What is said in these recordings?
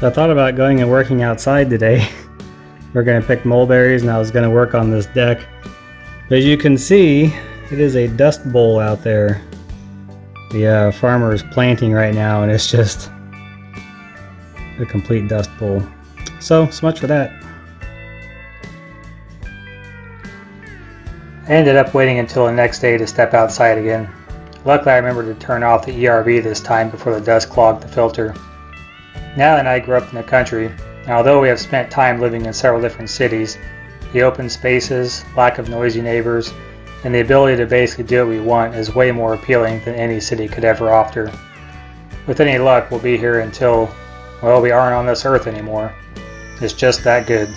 So I thought about going and working outside today. We're going to pick mulberries and I was going to work on this deck. But as you can see, it is a dust bowl out there. The farmer is planting right now and it's just a complete dust bowl. So much for that. I ended up waiting until the next day to step outside again. Luckily I remembered to turn off the ERV this time before the dust clogged the filter. Now that I grew up in the country, and although we have spent time living in several different cities, the open spaces, lack of noisy neighbors, and the ability to basically do what we want is way more appealing than any city could ever offer. With any luck, we'll be here until, well, we aren't on this earth anymore. It's just that good.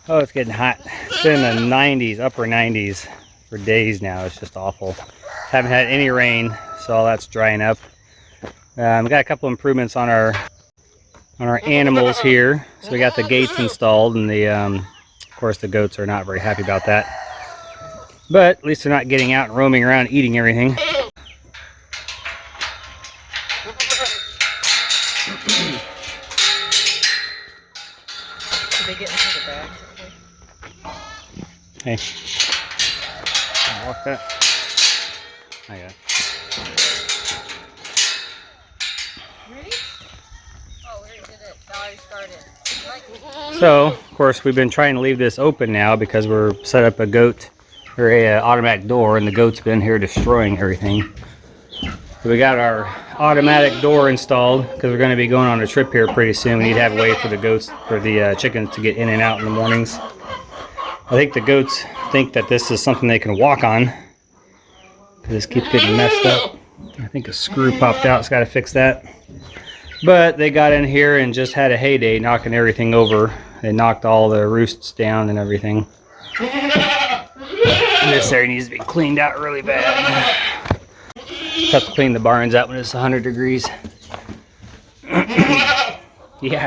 Oh, it's getting hot. It's been in the 90s, upper 90s for days now. It's just awful. Haven't had any rain, so all that's drying up. We got a couple improvements on our animals here. So we got the gates installed, and of course the goats are not very happy about that. But at least they're not getting out and roaming around eating everything. Did they get into the bag? Hey, walk that. I got it. Ready? Oh, we already did it. That already started. So, of course, we've been trying to leave this open now because we're set up a goat or a automatic door, and the goat's been here destroying everything. So we got our automatic door installed because we're going to be going on a trip here pretty soon. We need to have a way for the goats, for the chickens to get in and out in the mornings. I think the goats think that this is something they can walk on because this keeps getting messed up. I think a screw popped out, so got to fix that. But they got in here and just had a heyday knocking everything over. They knocked all the roosts down and everything. And this area needs to be cleaned out really bad. Have to clean the barns out when it's 100 degrees. Yeah,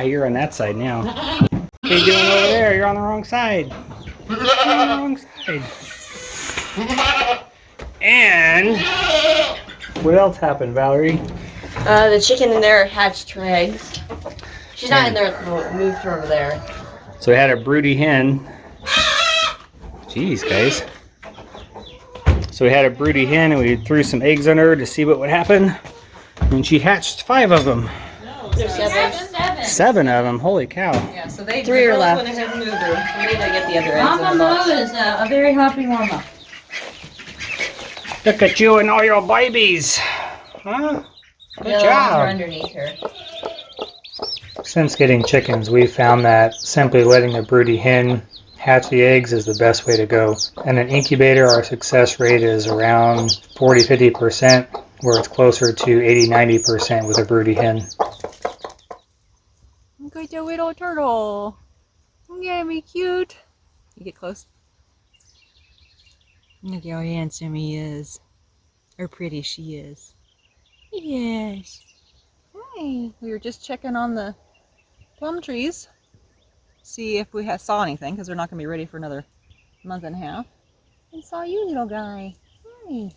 you're on that side now. What are you doing over there? You're on the wrong side. You're on the wrong side. And what else happened, Valerie? The chicken in there hatched her eggs. She's not in there. Moved her over there. So we had a broody hen. Jeez, guys. So we had a broody hen and we threw some eggs on her to see what would happen. And she hatched 5 of them. There's 7. 7 of them, holy cow. Yeah, so they 3 are left. went ahead and moved her. We need to get the other eggs Mama in the box. Mo is a very happy mama. Look at you and all your babies. Huh? Good Are job. underneath her. Since getting chickens, we've found that simply letting a broody hen hatch the eggs is the best way to go. In an incubator, our success rate is around 40-50%, where it's closer to 80-90% with a broody hen. Look at your little turtle. Look at me, cute. You get close. Look how handsome he is. Or pretty she is. Yes. Hi. We were just checking on the plum trees. See if we saw anything, because they're not going to be ready for another month and a half. And saw you, little guy. Hi.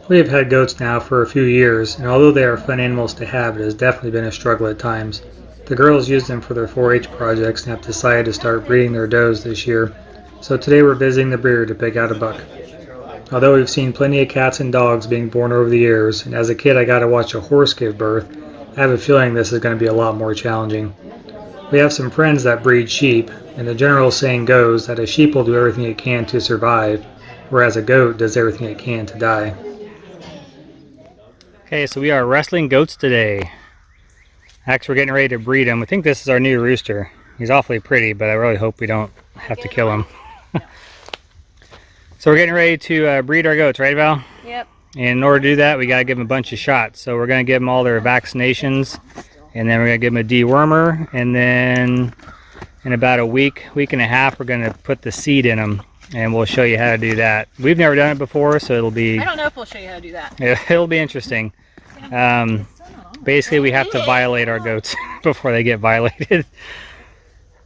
We have had goats now for a few years, and although they are fun animals to have, it has definitely been a struggle at times. The girls use them for their 4-H projects and have decided to start breeding their does this year. So today we're visiting the breeder to pick out a buck. Although we've seen plenty of cats and dogs being born over the years, and as a kid I got to watch a horse give birth, I have a feeling this is going to be a lot more challenging. We have some friends that breed sheep, and the general saying goes that a sheep will do everything it can to survive, whereas a goat does everything it can to die. Okay, so we are wrestling goats today. Actually, we're getting ready to breed him. I think this is our new rooster. He's awfully pretty, but I really hope we don't have to kill him. So we're getting ready to breed our goats, right, Val? Yep. And in order to do that, we got to give them a bunch of shots. So we're going to give them all their vaccinations, and then we're going to give them a dewormer, and then in about a week and a half, we're going to put the seed in them. and we'll show you how to do that. We've never done it before, so it'll be I don't know if we'll show you how to do that. it'll be interesting. Basically, we have to violate our goats before they get violated.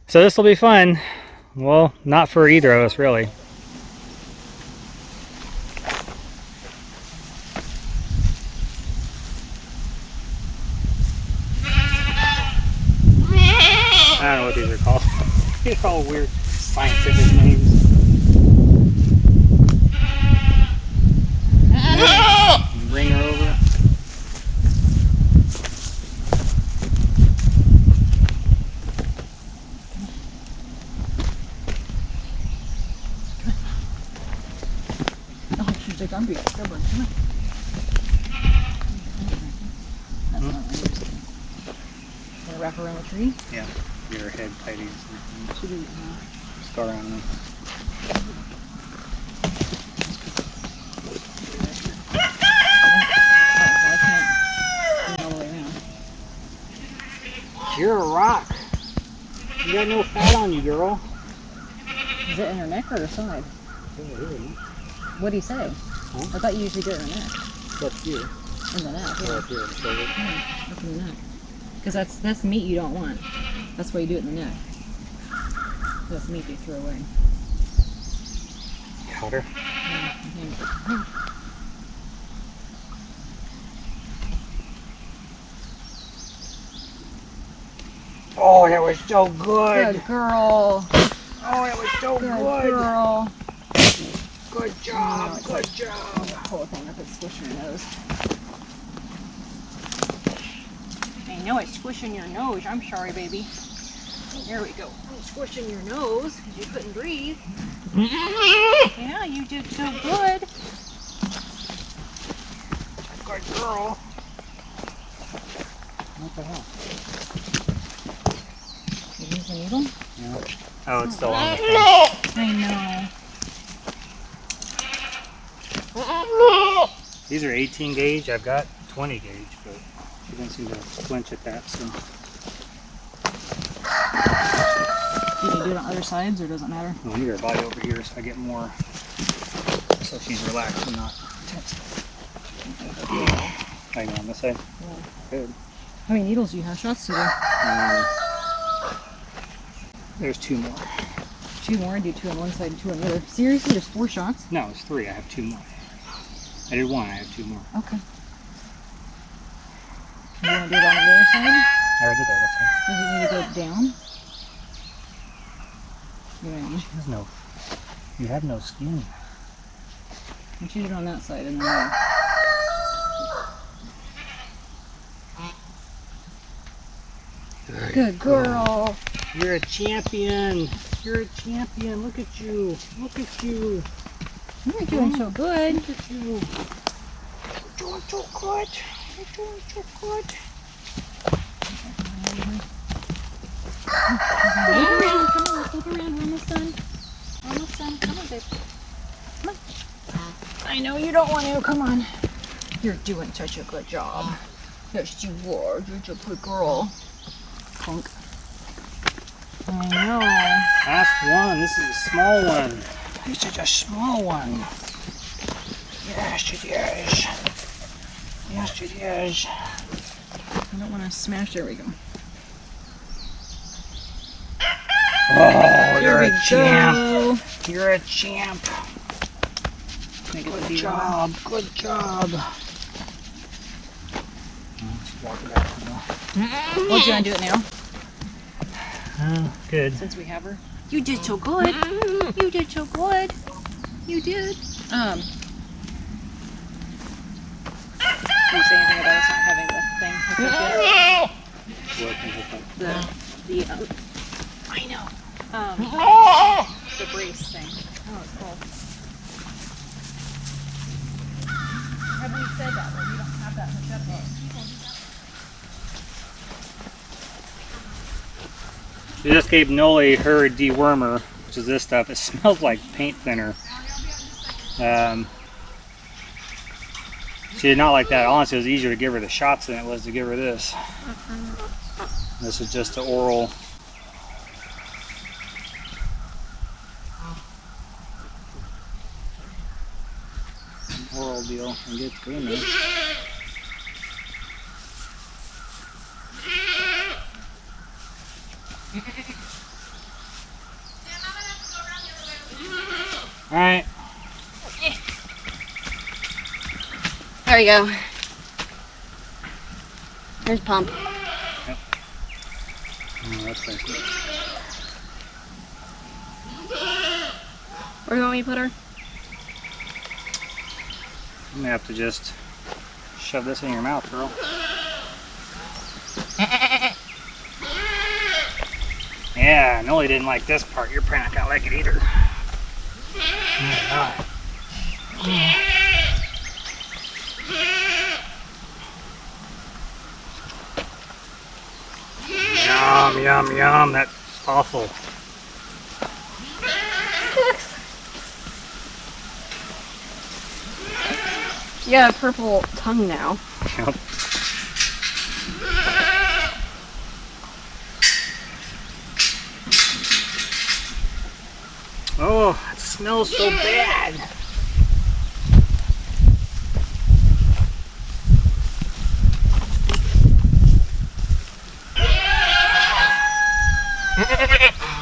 So this will be fun. Well, not for either of us, really. I don't know what these are called. These are all weird scientific names. Bring her over. Oh, she's like, I'm being stubborn. Come on. That's not interesting. Gonna wrap around the tree? Yeah, get her head tidy. Should we, Scar on them. I can't spin all the way around. You're a rock. You got no fat on you, girl. Is it in her neck or her side? What do you say? Huh? I thought you usually do it in the neck. Up here. In the neck, Or yeah. up here. Shoulder. Up in the neck. Because that's meat you don't want. That's why you do it in the neck. That's meat they throw away. Got her. Oh, that was so good. Good girl. Oh, that was so Good good. girl. Good job. Good job. Pull the thing up and squish your nose. I know it's squishing your nose. I'm sorry, baby. There we go. I'm squishing your nose because you couldn't breathe. Yeah, you did so good. Good girl. What the hell? You use the needle? Yeah. Oh, it's still on. I know. These are 18 gauge. I've got 20 gauge, but she doesn't seem to flinch at that. So You can do it on other sides, or does it matter? I'll move her body over here so I get more, so she's relaxed and not tense. I know on this side. Yeah. Good. How many needles do you have? Shots to do? There's 2 more. 2 more, and do 2 on one side and 2 on the other. Seriously, there's 4 shots? No, it's 3. I have 2 more. I did 1. I have 2 more. Okay. You want to do it on the other side? I already did that. That's fine. Does it need to go down? Yeah. There's no. You have no skin. You should do it on that side and then there. Good girl. You're a champion. You're a champion. Look at you. Look at you. You're doing so good. Look at you. You're doing so good. You're doing so good. Loop around. Come on, let's loop around. We're almost done. Almost done. Come on, babe. Come on. I know you don't want to. Come on. You're doing such a good job. Yes, you are. You're such a good girl. Clunk. I know. Last one. This is a small one. You're such a small one. Yes, it is. Yes, it is. I don't want to smash. There we go. Oh, you're There a we champ. go. You're a champ. Make it Good the job. Good job. Let's walk it out now. Well, do you want to do it now? Good. Since we have her. You did so good. You did so good. You did. Can you say anything about us not having the thing hooked up yet? I know. The brace thing. Oh, it's called. Have we said that? Well, we don't have that hooked up yet. We just gave Noli her dewormer, which is this stuff. It smells like paint thinner. She did not like that. Honestly, it was easier to give her the shots than it was to give her this. This is just the oral. whole deal and get in there. All right. There you go. There's Pump. Yep. Oh, that's nice. Where do you want me to put her? I'm gonna have to just shove this in your mouth, girl. Yeah, Noli didn't like this part. You're probably not gonna like it either. Oh, yum, yum, yum. That's awful. You got a purple tongue now. Yep. Oh, it smells so bad.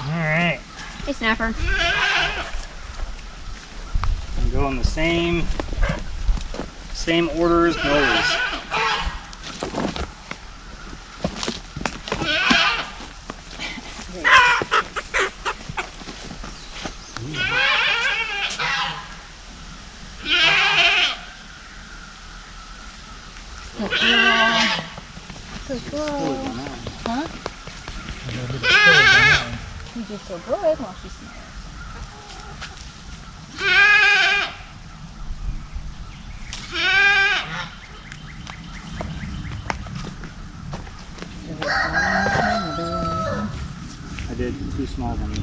Alright. Hey, Snapper. I'm going the same order as Noli's. Good girl. Huh? You just so good while she smells. I did 2 small ones.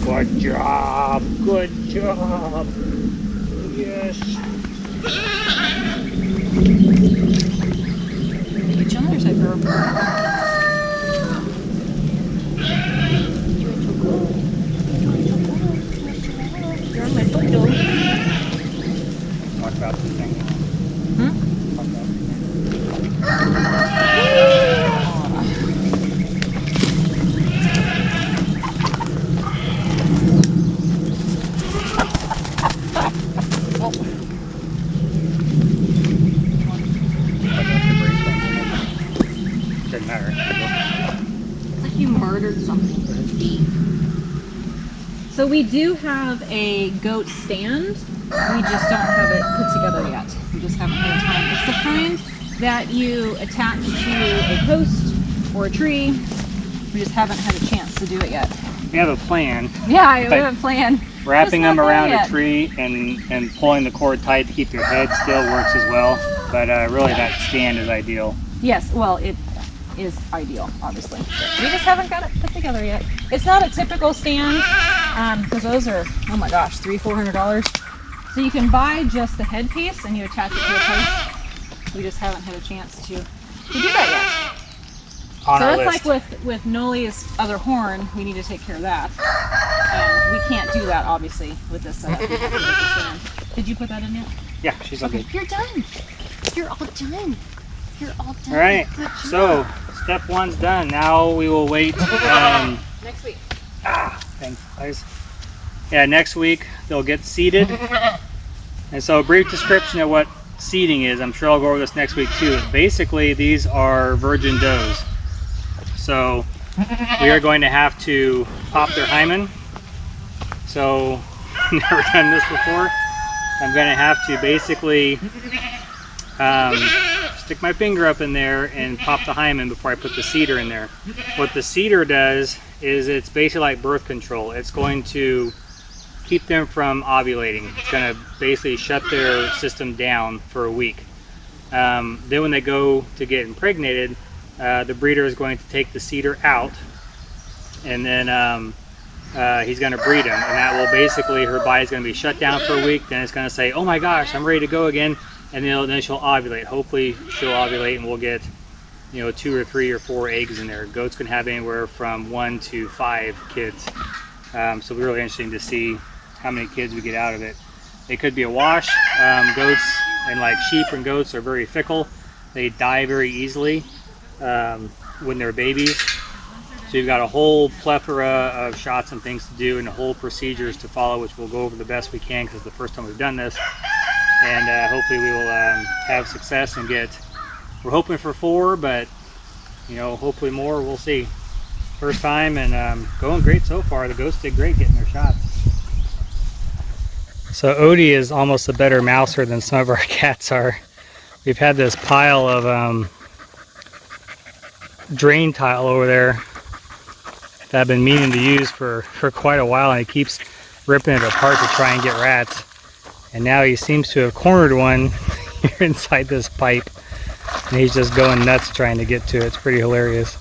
Good job! Good job! Yes! Which other side, girl? You're on my foot, though. Talk about the thing. Talk about the thing. Doesn't matter. It's like you murdered something with a beak. So we do have a goat stand. We just don't have it put together yet. We just haven't had time. It's the kind that you attach to a post or a tree. We just haven't had a chance to do it yet. We have a plan. Yeah, we But have a plan. Wrapping Just them not there around a yet. tree and pulling the cord tight to keep your head still works as well. But really that stand is ideal. Yes, well, it is ideal, obviously. We just haven't got it put together yet. It's not a typical stand, because those are, oh my gosh, $300-400. So you can buy just the headpiece and you attach it to a post. We just haven't had a chance to do that yet. On So our it's list. like with Noli's other horn, we need to take care of that. And we can't do that, obviously, with this setup. We have to get the stand. Did you put that in yet? Yeah, she's okay. You're done. You're all done. You're all done. All right, Good job. so step 1's done. Now we will wait. Next week. Thanks, guys. Yeah, next week they'll get seeded. And so a brief description of what seeding is. I'm sure I'll go over this next week too. Basically, these are virgin does. So we are going to have to pop their hymen. So never done this before. I'm going to have to basically stick my finger up in there and pop the hymen before I put the CIDER in there. What the CIDER does is it's basically like birth control. It's going to keep them from ovulating. It's going to basically shut their system down for a week. Then when they go to get impregnated, the breeder is going to take the CIDER out, and then he's going to breed them, and that will basically, her body's going to be shut down for a week. Then it's going to say, oh my gosh, I'm ready to go again, and then she'll ovulate. Hopefully she'll ovulate and we'll get 2 or 3 or 4 eggs in there. Goats can have anywhere from 1 to 5 kids. So it'll be really interesting to see how many kids we get out of it. It could be a wash. Goats and like sheep and goats are very fickle. They die very easily when they're babies. So you've got a whole plethora of shots and things to do and the whole procedures to follow, which we'll go over the best we can because it's the first time we've done this. And hopefully we will have success and we're hoping for 4, but you know, hopefully more, we'll see. First time and going great so far. The goats did great getting their shots. So Odie is almost a better mouser than some of our cats are. We've had this pile of drain tile over there that I've been meaning to use for quite a while, and he keeps ripping it apart to try and get rats. And now he seems to have cornered one here inside this pipe, and he's just going nuts trying to get to it. It's pretty hilarious.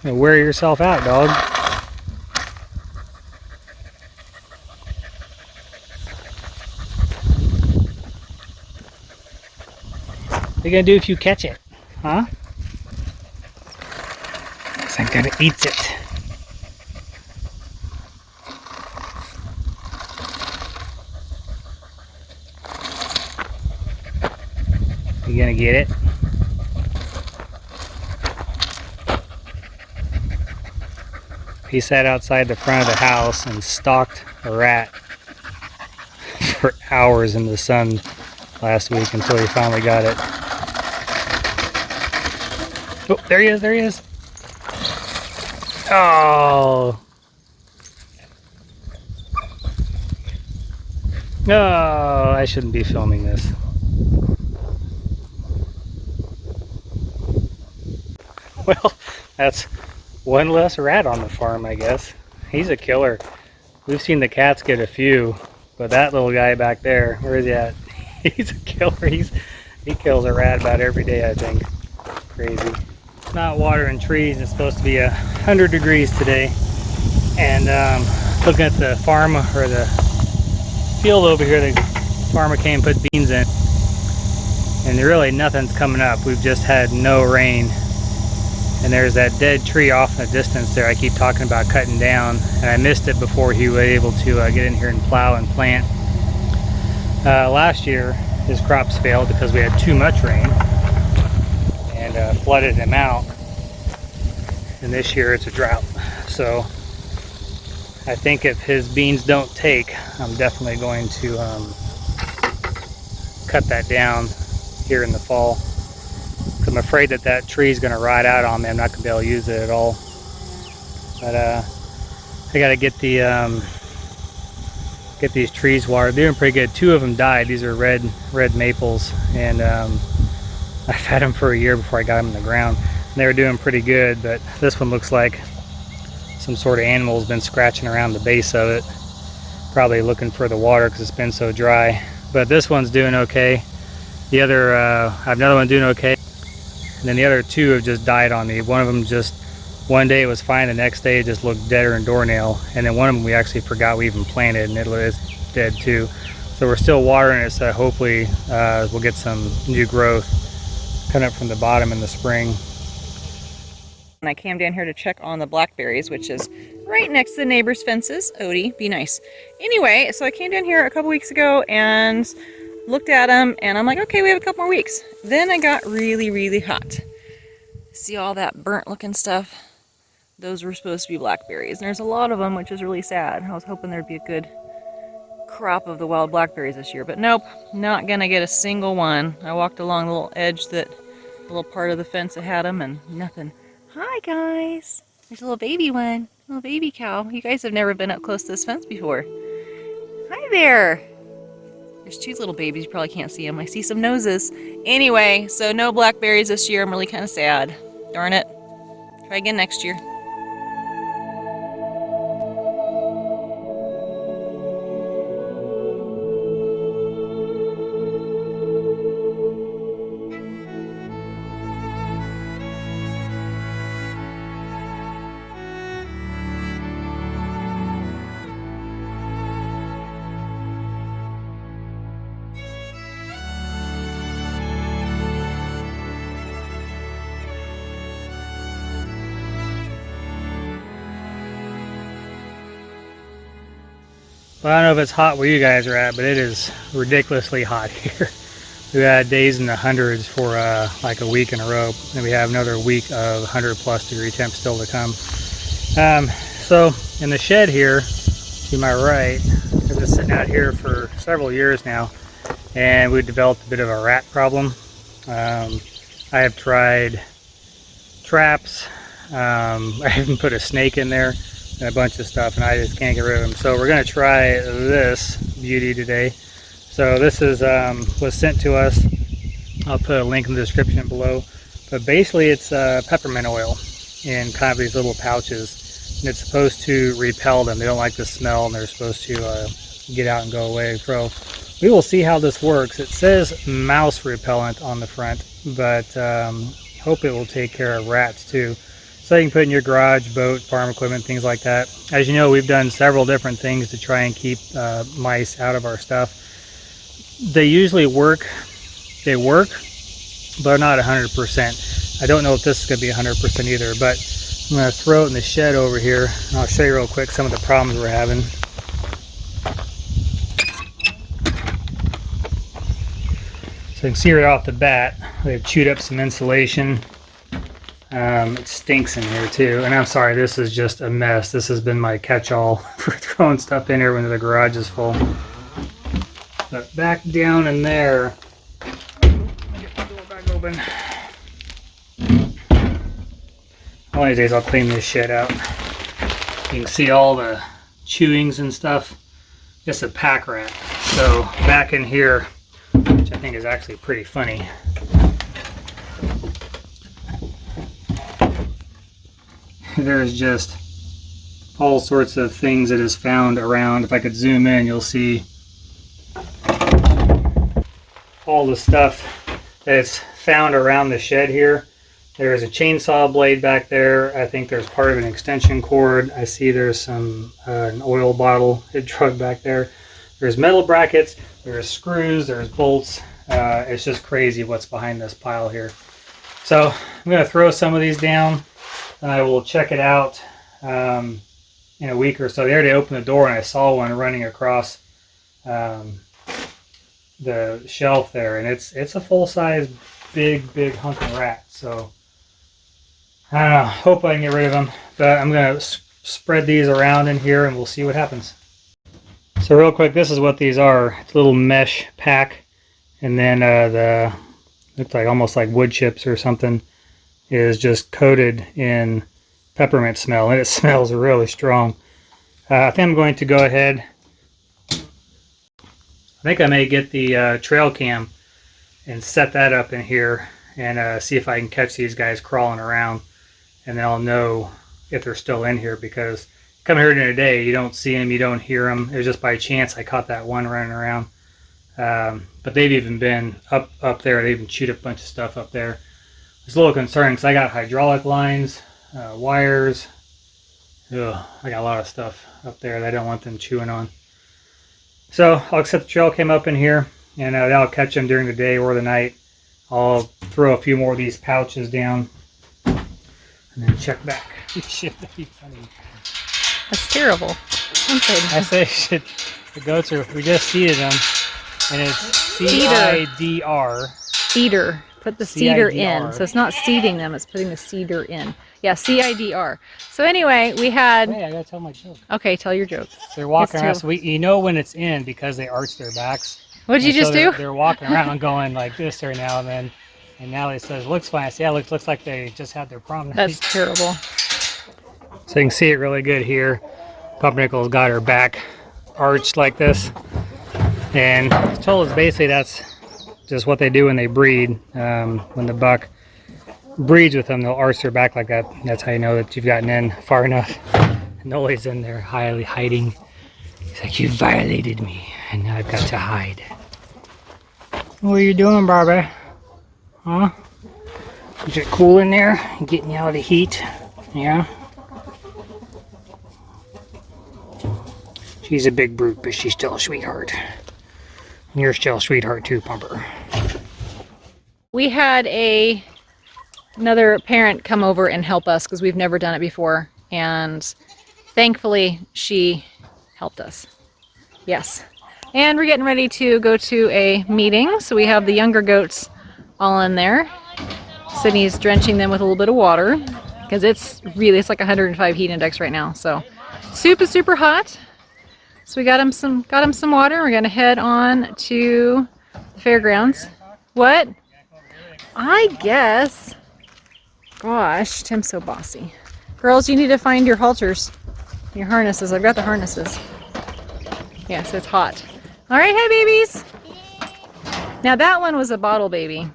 You know, wear yourself out, dog. What are you gonna do if you catch it? Huh? So I'm gonna eat it. You gonna get it? He sat outside the front of the house and stalked a rat for hours in the sun last week until he finally got it. Oh, there he is, there he is. Oh. No, I shouldn't be filming this. Well, that's one less rat on the farm, I guess. He's a killer. We've seen the cats get a few, but that little guy back there, where is he at? He's a killer. He kills a rat about every day, I think. Crazy. It's not watering trees. It's supposed to be 100 degrees today. And looking at the farm, or the field over here, the farmer came and put beans in. And really nothing's coming up. We've just had no rain. And there's that dead tree off in the distance there I keep talking about cutting down, and I missed it before he was able to get in here and plow and plant. Last year his crops failed because we had too much rain and flooded him out, and this year it's a drought. So I think if his beans don't take, I'm definitely going to cut that down here in the fall. I'm afraid that tree is going to rot out on me. I'm not going to be able to use it at all. But I got to get these trees watered. They're doing pretty good. 2 of them died. These are red maples, and I've had them for a year before I got them in the ground. And they were doing pretty good, but this one looks like some sort of animal's been scratching around the base of it, probably looking for the water because it's been so dry. But this one's doing okay. The other, I have another one doing okay. And then the other 2 have just died on me. One of them just, one day it was fine, the next day it just looked deader than doornail. And then one of them we actually forgot we even planted, and it is dead too. So we're still watering it, so hopefully we'll get some new growth coming up from the bottom in the spring. And I came down here to check on the blackberries, which is right next to the neighbor's fences. Odie, be nice. Anyway, so I came down here a couple weeks ago and looked at them, and I'm like, okay, we have a couple more weeks. Then I got really, really hot. See all that burnt looking stuff? Those were supposed to be blackberries. And there's a lot of them, which is really sad. I was hoping there'd be a good crop of the wild blackberries this year, but nope, not gonna get a single one. I walked along the little edge, that little part of the fence that had them, and nothing. Hi guys! There's a little baby one, a little baby cow. You guys have never been up close to this fence before. Hi there! There's 2 little babies, you probably can't see them. I see some noses. Anyway, so no blackberries this year. I'm really kind of sad. Darn it. Try again next year. Well, I don't know if it's hot where you guys are at, but it is ridiculously hot here. We had days in the hundreds for like a week in a row, and we have another week of 100+ degree temp still to come. So in the shed here to my right, I've been sitting out here for several years now, and we've developed a bit of a rat problem. I have tried traps. I even put a snake in there and a bunch of stuff, and I just can't get rid of them. So we're going to try this beauty today. So this is was sent to us. I'll put a link in the description below. But basically it's peppermint oil in kind of these little pouches, and it's supposed to repel them. They don't like the smell, and they're supposed to get out and go away. So we will see how this works. It says mouse repellent on the front, but hope it will take care of rats too. So you can put in your garage, boat, farm equipment, things like that. As you know, we've done several different things to try and keep mice out of our stuff. They usually work. They work, but not 100%. I don't know if this is going to be 100% either, but I'm going to throw it in the shed over here, and I'll show you real quick some of the problems we're having. So you can see right off the bat, they've chewed up some insulation. It stinks in here too, and I'm sorry, this is just a mess. This has been my catch-all for throwing stuff in here when the garage is full. But back down in there, let me get the door back open. One of these days I'll clean this shit out. You can see all the chewings and stuff. It's a pack rat. So back in here, which I think is actually pretty funny. There's just all sorts of things it has found around. If I could zoom in, you'll see all the stuff that's found around the shed here. There's a chainsaw blade back there. I think there's part of an extension cord. I see there's some an oil bottle it drug back there. There's metal brackets, there's screws, there's bolts. It's just crazy what's behind this pile here. So I'm going to throw some of these down, and I will check it out in a week or so. They already opened the door, and I saw one running across the shelf there, and it's a full-size big hunking rat. So I don't know, hope I can get rid of them, but I'm gonna spread these around in here and we'll see what happens. So real quick, this is what these are. It's a little mesh pack, and then the looks like almost like wood chips or something is just coated in peppermint smell, and it smells really strong. I think I'm going to go ahead. I think I may get the trail cam and set that up in here and see if I can catch these guys crawling around, and then I'll know if they're still in here, because come here during the day, you don't see them, you don't hear them. It was just by chance I caught that one running around. But they've even been up there. They've even chewed up a bunch of stuff up there. It's a little concerning because I got hydraulic lines, wires. Ugh, I got a lot of stuff up there that I don't want them chewing on. So I'll set the trail cam up in here, and that'll catch them during the day or the night. I'll throw a few more of these pouches down and then check back. Shit, that'd be funny. That's terrible. I say shit. The goats are. We just seeded them, and it's CIDR. CIDER. Put the CIDER in. So it's not seeding them; it's putting the CIDER in. Yeah, CIDR. So anyway, we had. Hey, I gotta tell my joke. Okay, tell your joke. They're walking around. So you know when it's in because they arch their backs. What did you just do? They're walking around going like this every now and then. And Natalie says, "Looks fine." I say, "Yeah, looks like they just had their prom night." That's terrible. So you can see it really good here. Pumpernickel's got her back arched like this, and I told us basically that's just what they do when they breed. When the buck breeds with them, they'll arch their back like that. That's how you know that you've gotten in far enough. And Noli's in there hiding. He's like, "You violated me, and now I've got to hide." What are you doing, Barbie? Huh? Is it cool in there? Getting you out of the heat? Yeah? She's a big brute, but she's still a sweetheart. And you're still a sweetheart too, Pumper. We had another parent come over and help us because we've never done it before, and thankfully she helped us. Yes. And we're getting ready to go to a meeting. So we have the younger goats all in there. Sydney's drenching them with a little bit of water because it's like 105 heat index right now. So super hot. So we got him some water. We're gonna head on to the fairgrounds. What? I guess. Gosh, Tim's so bossy. Girls, you need to find your halters, your harnesses. I've got the harnesses. Yes, it's hot. All right, hey babies. Now that one was a bottle baby.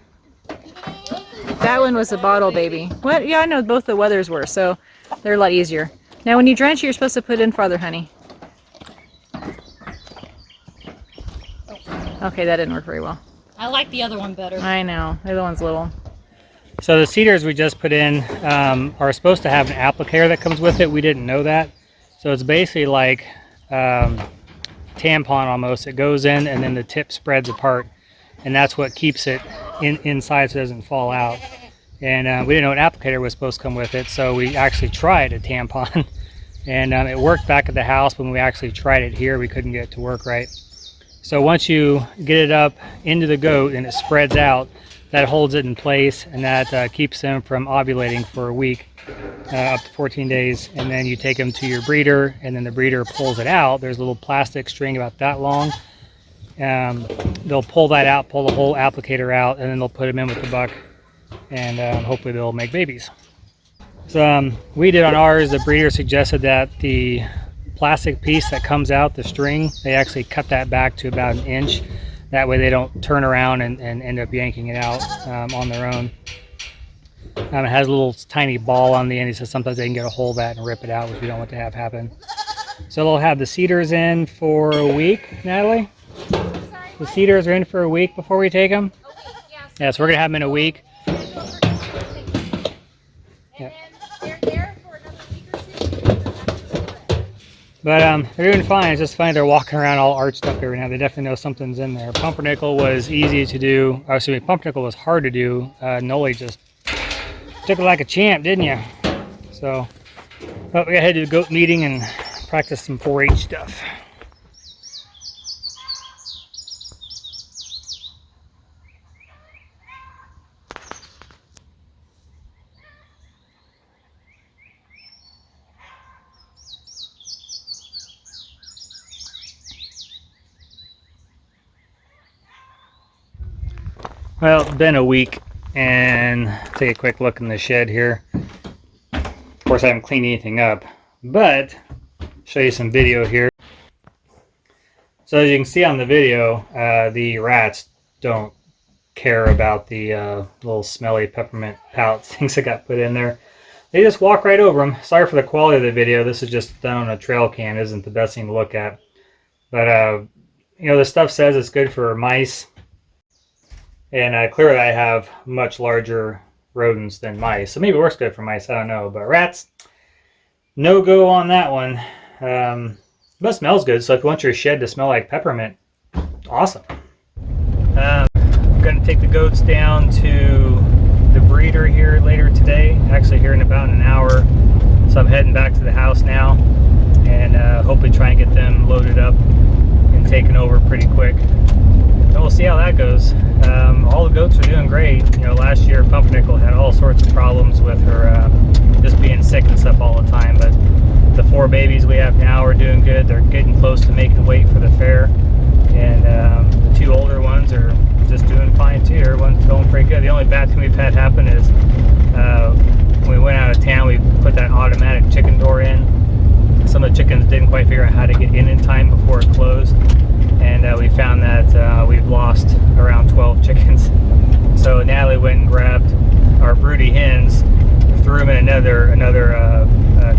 That one was a bottle baby. What? Yeah, I know both the weathers were, so they're a lot easier. Now when you drench, you're supposed to put in farther, honey. Okay, that didn't work very well. I like the other one better. I know, the other one's little. So the CIDRs we just put in are supposed to have an applicator that comes with it. We didn't know that. So it's basically like tampon almost. It goes in and then the tip spreads apart. And that's what keeps it inside so it doesn't fall out. And we didn't know an applicator was supposed to come with it. So we actually tried a tampon. And it worked back at the house. When we actually tried it here, we couldn't get it to work right. So once you get it up into the goat and it spreads out, that holds it in place, and that keeps them from ovulating for a week, up to 14 days. And then you take them to your breeder, and then the breeder pulls it out. There's a little plastic string about that long. They'll pull that out, pull the whole applicator out, and then they'll put them in with the buck, and hopefully they'll make babies. So we did on ours, the breeder suggested that the plastic piece that comes out, the string, they actually cut that back to about 1 inch. That way they don't turn around and end up yanking it out on their own. It has a little tiny ball on the end. He says sometimes they can get a hold of that and rip it out, which we don't want to have happen. So they'll have the CIDRs in for a week, Natalie? The CIDRs are in for a week before we take them? Yeah, so we're going to have them in a week. But they're doing fine. It's just funny they're walking around all arched up here now. They definitely know something's in there. Pumpernickel was easy to do. Oh, excuse me, Pumpernickel was hard to do. Noli just took it like a champ, didn't you? So, but we got to head to the goat meeting and practice some 4-H stuff. Well, it's been a week, and take a quick look in the shed here. Of course, I haven't cleaned anything up, but show you some video here. So as you can see on the video, the rats don't care about the little smelly peppermint pouch things that got put in there. They just walk right over them. Sorry for the quality of the video. This is just done on a trail cam. It isn't the best thing to look at. But, you know, the stuff says it's good for mice. And clearly I have much larger rodents than mice. So maybe it works good for mice, I don't know. But rats, no go on that one. But it smells good, so if you want your shed to smell like peppermint, awesome. I'm going to take the goats down to the breeder here later today. Actually here in about an hour. So I'm heading back to the house now. And hopefully try and get them loaded up and taken over pretty quick. And we'll see how that goes. All the goats are doing great. You know, last year Pumpernickel had all sorts of problems with her just being sick and stuff all the time. But the 4 babies we have now are doing good. They're getting close to making weight for the fair. And the 2 older ones are just doing fine too. Everyone's going pretty good. The only bad thing we've had happen is when we went out of town, we put that automatic chicken door in. Some of the chickens didn't quite figure out how to get in time before it closed. And we found that we've lost around 12 chickens. So Natalie went and grabbed our broody hens, threw them in another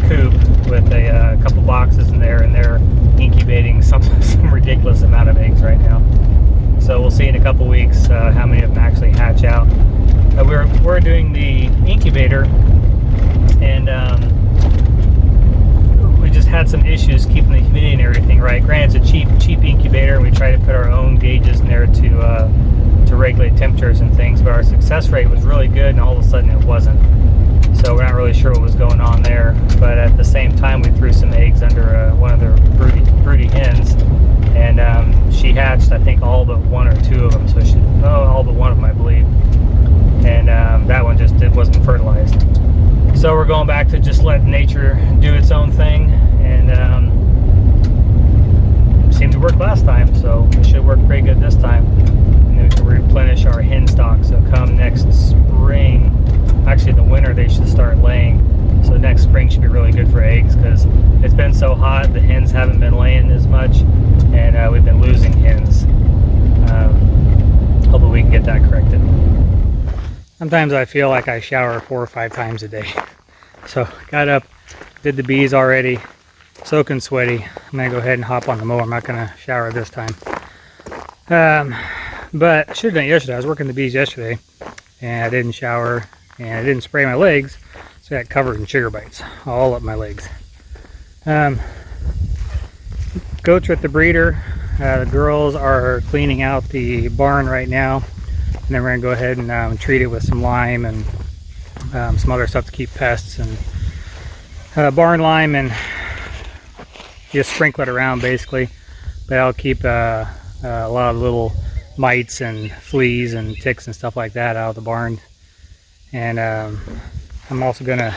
coop with a couple boxes in there, and they're incubating some ridiculous amount of eggs right now. So we'll see in a couple weeks how many of them actually hatch out. We're doing the incubator, and we just had some issues keeping the humidity and everything right. Granted, it's a cheap incubator, and we try to put our own gauges in there to regulate temperatures and things, but our success rate was really good, and all of a sudden it wasn't. So we're not really sure what was going on there. But at the same time, we threw some eggs under one of the broody hens, and and she hatched, I think, all but one or two of them. So all but one of them, I believe. And that one just wasn't fertilized. So we're going back to just let nature do its own thing, and seemed to work last time, so it should work pretty good this time. And then we can replenish our hen stock. So come next spring, actually in the winter, they should start laying. So next spring should be really good for eggs, because it's been so hot, the hens haven't been laying as much, and we've been losing hens. Hopefully we can get that corrected. Sometimes I feel like I shower 4 or 5 times a day. So got up, did the bees already, soaking sweaty. I'm gonna go ahead and hop on the mower. I'm not gonna shower this time. But I should have done it yesterday. I was working the bees yesterday, and I didn't shower, and I didn't spray my legs, so I got covered in sugar bites all up my legs. Goats are at the breeder. The girls are cleaning out the barn right now, and then we're gonna go ahead and treat it with some lime and some other stuff to keep pests, and barn lime, and just sprinkle it around basically. But I'll keep a lot of little mites and fleas and ticks and stuff like that out of the barn. And I'm also gonna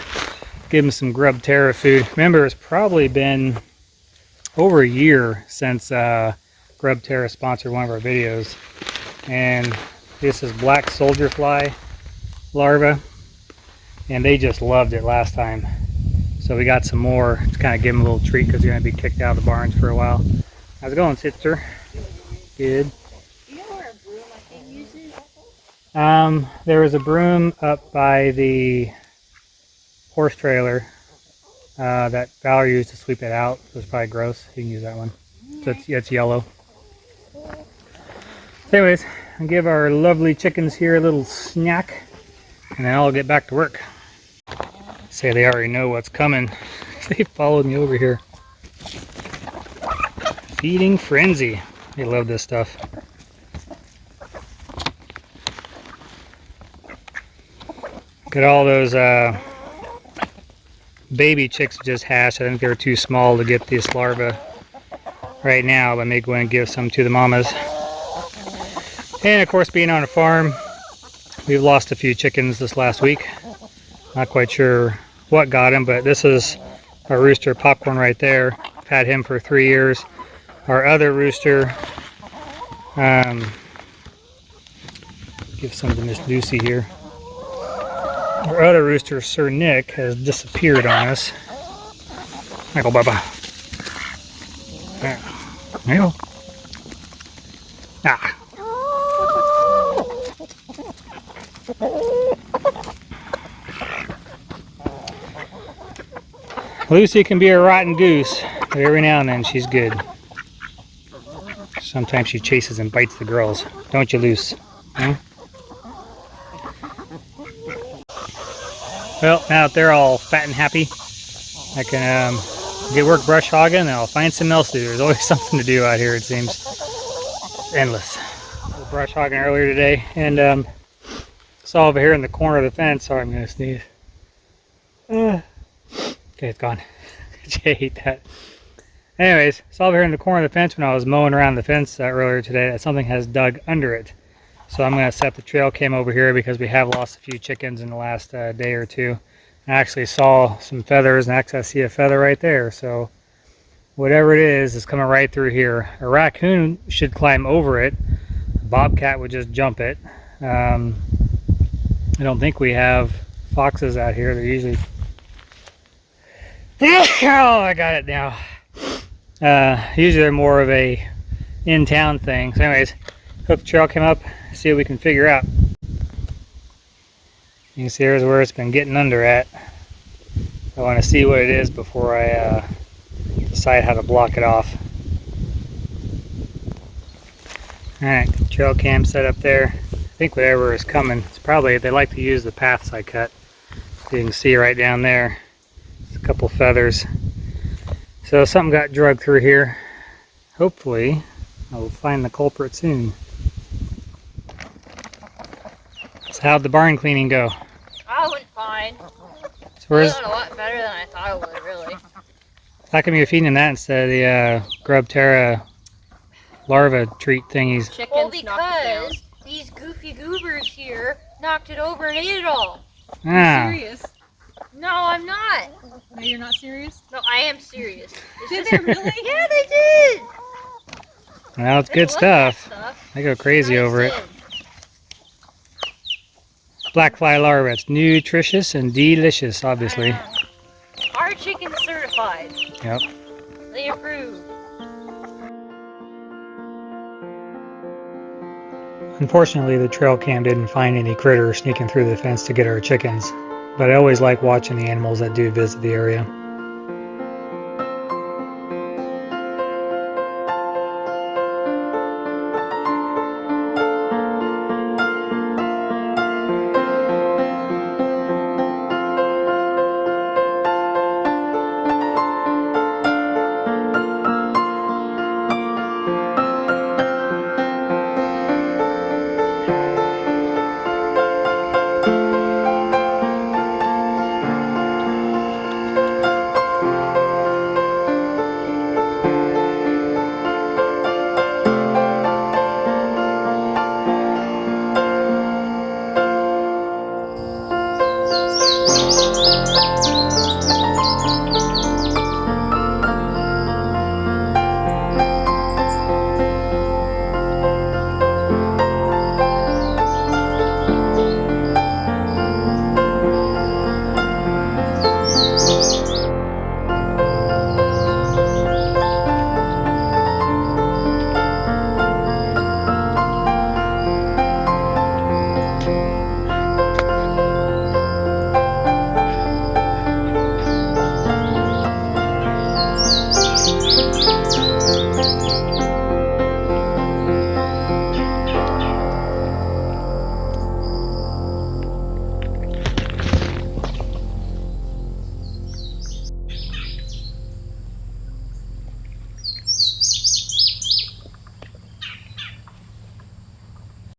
give them some Grubterra food. Remember, it's probably been over a year since Grubterra sponsored one of our videos, and this is black soldier fly larva, and they just loved it last time. So we got some more to kind of give them a little treat, because they're going to be kicked out of the barns for a while. How's it going, sister? Good. Do you know where a broom I can use it? There was a broom up by the horse trailer that Valerie used to sweep it out. It was probably gross. You can use that one. So it's yellow. So anyways, I'll give our lovely chickens here a little snack, and then I'll get back to work. Say they already know what's coming. They followed me over here. Feeding frenzy. They love this stuff. Look at all those baby chicks just hatched. I think they were too small to get this larva right now, but I may go and give some to the mamas. And of course, being on a farm, we've lost a few chickens this last week. Not quite sure what got him, but this is our rooster Popcorn right there. I've had him for 3 years. Our other rooster, give some to Miss Lucy here. Our other rooster, Sir Nick, has disappeared on us. Michael Bubba. There you go. Ah. Lucy can be a rotten goose, but every now and then she's good. Sometimes she chases and bites the girls. Don't you, Luce? Hmm? Well, now that they're all fat and happy, I can get work brush hogging, and I'll find something else to do. There's always something to do out here, it seems. It's endless. I was brush hogging earlier today, and saw over here in the corner of the fence. Sorry, I'm going to sneeze. Okay, it's gone. I hate that. Anyways, saw over here in the corner of the fence when I was mowing around the fence earlier today that something has dug under it. So I'm going to set the trail cam over here, because we have lost a few chickens in the last day or two. I actually saw some feathers, and actually I see a feather right there. So whatever it is coming right through here. A raccoon should climb over it. A bobcat would just jump it. I don't think we have foxes out here. They're usually... Oh, I got it now. Usually they're more of a in-town thing. So anyways, hook the trail came up, see what we can figure out. You can see here's where it's been getting under at. I want to see what it is before I decide how to block it off. Alright, trail cam set up there. I think whatever is coming, it's probably, they like to use the paths I cut. You can see right down there, there's a couple feathers. So something got drugged through here. Hopefully, I'll find the culprit soon. So how'd the barn cleaning go? I went fine. So where's, It went a lot better than I thought it would, really. how come you're feeding that instead of the Grubterra larva treat thingies. Chickens Well, knocked it down. because these goofy goobers here knocked it over and ate it all. Ah, Serious? No, I'm not. No, you're not serious? No, I am serious. Did they really? Yeah, they did. well, it's They good love that stuff. They go crazy I over it. did. Black fly larva. It's nutritious and delicious, obviously. Our chicken's certified. Yep. They approve. Unfortunately, the trail cam didn't find any critters sneaking through the fence to get our chickens, but I always like watching the animals that do visit the area.